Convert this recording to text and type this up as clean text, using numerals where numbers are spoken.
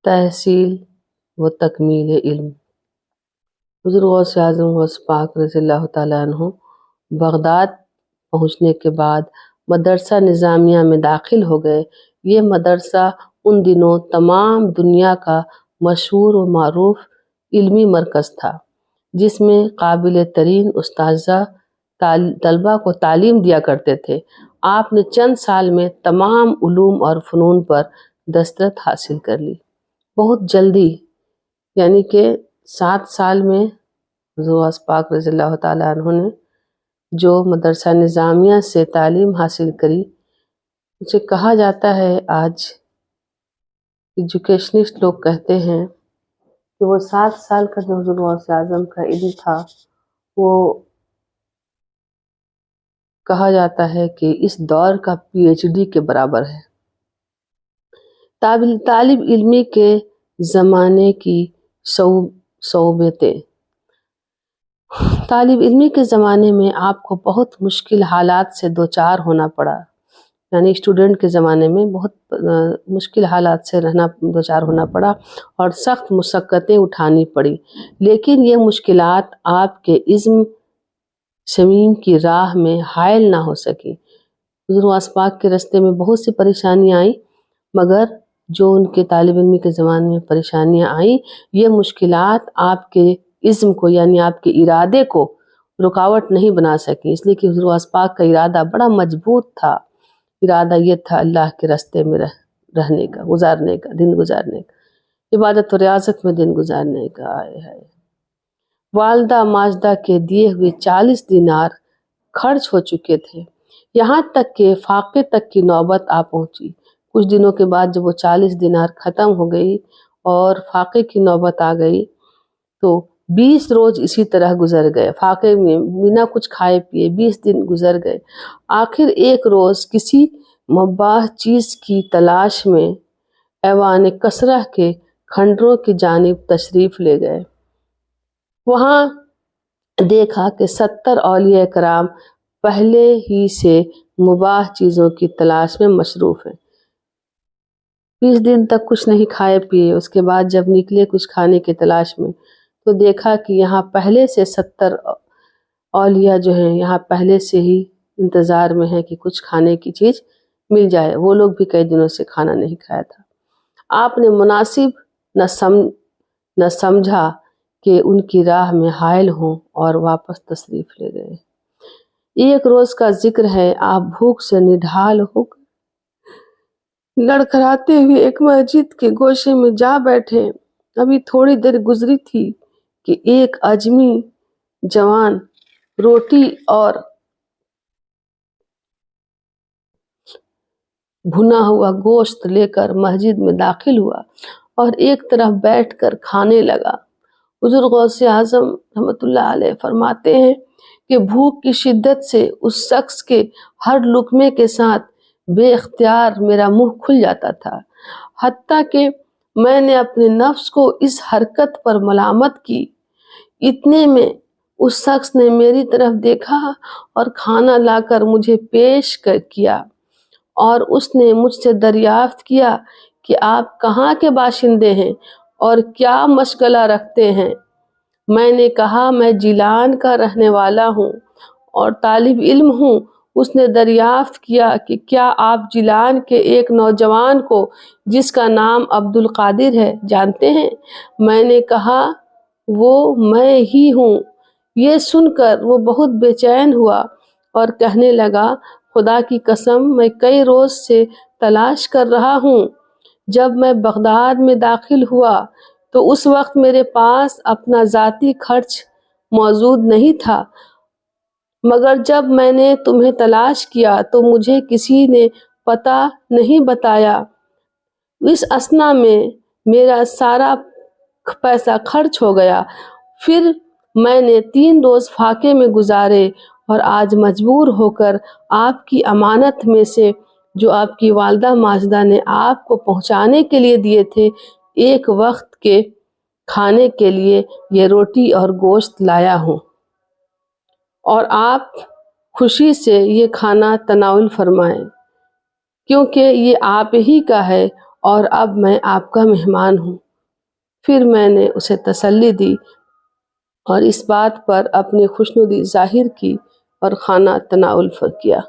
تحصیل و تکمیل علم۔ حضور غوث اعظم غوث پاک رضی اللہ تعالیٰ عنہ بغداد پہنچنے کے بعد مدرسہ نظامیہ میں داخل ہو گئے۔ یہ مدرسہ ان دنوں تمام دنیا کا مشہور و معروف علمی مرکز تھا، جس میں قابل ترین اساتذہ طلبہ کو تعلیم دیا کرتے تھے۔ آپ نے چند سال میں تمام علوم اور فنون پر دسترس حاصل کر لی۔ بہت جلدی، یعنی کہ 7 سال میں حضور غوث پاک رضی اللہ تعالیٰ عنہ نے جو مدرسہ نظامیہ سے تعلیم حاصل کری، اسے کہا جاتا ہے، آج ایجوکیشنسٹ لوگ کہتے ہیں کہ وہ 7 سال کا جو حضور غوث اعظم کا علم تھا، وہ کہا جاتا ہے کہ اس دور کا PhD کے برابر ہے۔ طالب علمی کے زمانے کی صعوبتیں۔ طالب علمی کے زمانے میں آپ کو بہت مشکل حالات سے دوچار ہونا پڑا، یعنی اسٹوڈنٹ کے زمانے میں بہت مشکل حالات سے دوچار ہونا پڑا اور سخت مشقتیں اٹھانی پڑی، لیکن یہ مشکلات آپ کے عزم صمیم کی راہ میں حائل نہ ہو سکی۔ حضور غوث پاک کے راستے میں بہت سی پریشانیاں آئیں، مگر جو ان کے طالب علمی کے زمانے میں پریشانیاں آئیں، یہ مشکلات آپ کے عزم کو، یعنی آپ کے ارادے کو رکاوٹ نہیں بنا سکی، اس لیے کہ حضور غوث پاک کا ارادہ بڑا مضبوط تھا۔ ارادہ یہ تھا اللہ کے راستے میں رہنے کا، گزارنے کا، دن گزارنے کا، عبادت و ریاضت میں دن گزارنے کا۔ والدہ ماجدہ کے دیے ہوئے 40 دینار خرچ ہو چکے تھے، یہاں تک کہ فاقے تک کی نوبت آ پہنچی۔ کچھ دنوں کے بعد جب وہ 40 دینار ختم ہو گئی اور فاقے کی نوبت آ گئی، تو 20 روز اسی طرح گزر گئے، فاقے میں بنا کچھ کھائے پیے 20 دن گزر گئے۔ آخر ایک روز کسی مباح چیز کی تلاش میں ایوان کسرہ کے کھنڈروں کی جانب تشریف لے گئے۔ وہاں دیکھا کہ 70 اولیاء کرام پہلے ہی سے مباح چیزوں کی تلاش میں مصروف ہیں۔ 20 دن تک کچھ نہیں کھائے پیے، اس کے بعد جب نکلے کچھ کھانے کی تلاش میں، تو دیکھا کہ یہاں پہلے سے 70 اولیاء جو ہیں یہاں پہلے سے ہی انتظار میں ہیں کہ کچھ کھانے کی چیز مل جائے۔ وہ لوگ بھی کئی دنوں سے کھانا نہیں کھایا تھا۔ آپ نے مناسب نہ سمجھا کہ ان کی راہ میں حائل ہوں اور واپس تشریف لے گئے۔ ایک روز کا ذکر ہے، آپ بھوک سے نڈھال ہو کر لڑکھڑاتے ہوئے ایک مسجد کے گوشے میں جا بیٹھے۔ ابھی تھوڑی دیر گزری تھی کہ ایک اجمی جوان روٹی اور بھنا ہوا گوشت لے کر مسجد میں داخل ہوا اور ایک طرف بیٹھ کر کھانے لگا۔ حضور غوث اعظم رحمۃ اللہ علیہ فرماتے ہیں کہ بھوک کی شدت سے اس شخص کے ہر لقمے کے ساتھ بے اختیار میرا منہ کھل جاتا تھا، حتیٰ کہ میں نے اپنے نفس کو اس حرکت پر ملامت کی۔ اتنے میں اس شخص نے میری طرف دیکھا اور کھانا لا کر مجھے پیش کیا، اور اس نے مجھ سے دریافت کیا کہ آپ کہاں کے باشندے ہیں اور کیا مشغلہ رکھتے ہیں؟ میں نے کہا میں جیلان کا رہنے والا ہوں اور طالب علم ہوں۔ اس نے دریافت کیا کہ کیا آپ جیلان کے ایک نوجوان کو جس کا نام عبد القادر ہے جانتے ہیں؟ میں نے کہا وہ میں ہی ہوں۔ یہ سن کر وہ بہت بے چین ہوا اور کہنے لگا خدا کی قسم میں کئی روز سے تلاش کر رہا ہوں۔ جب میں بغداد میں داخل ہوا تو اس وقت میرے پاس اپنا ذاتی خرچ موجود نہیں تھا، مگر جب میں نے تمہیں تلاش کیا تو مجھے کسی نے پتہ نہیں بتایا۔ اس اثنا میں میرا سارا پیسہ خرچ ہو گیا۔ پھر میں نے 3 روز فاقے میں گزارے اور آج مجبور ہو کر آپ کی امانت میں سے جو آپ کی والدہ ماجدہ نے آپ کو پہنچانے کے لیے دیے تھے، ایک وقت کے کھانے کے لیے یہ روٹی اور گوشت لایا ہوں، اور آپ خوشی سے یہ کھانا تناول فرمائیں، کیونکہ یہ آپ ہی کا ہے اور اب میں آپ کا مہمان ہوں۔ پھر میں نے اسے تسلی دی اور اس بات پر اپنی خوشنودی ظاہر کی اور کھانا تناول کیا۔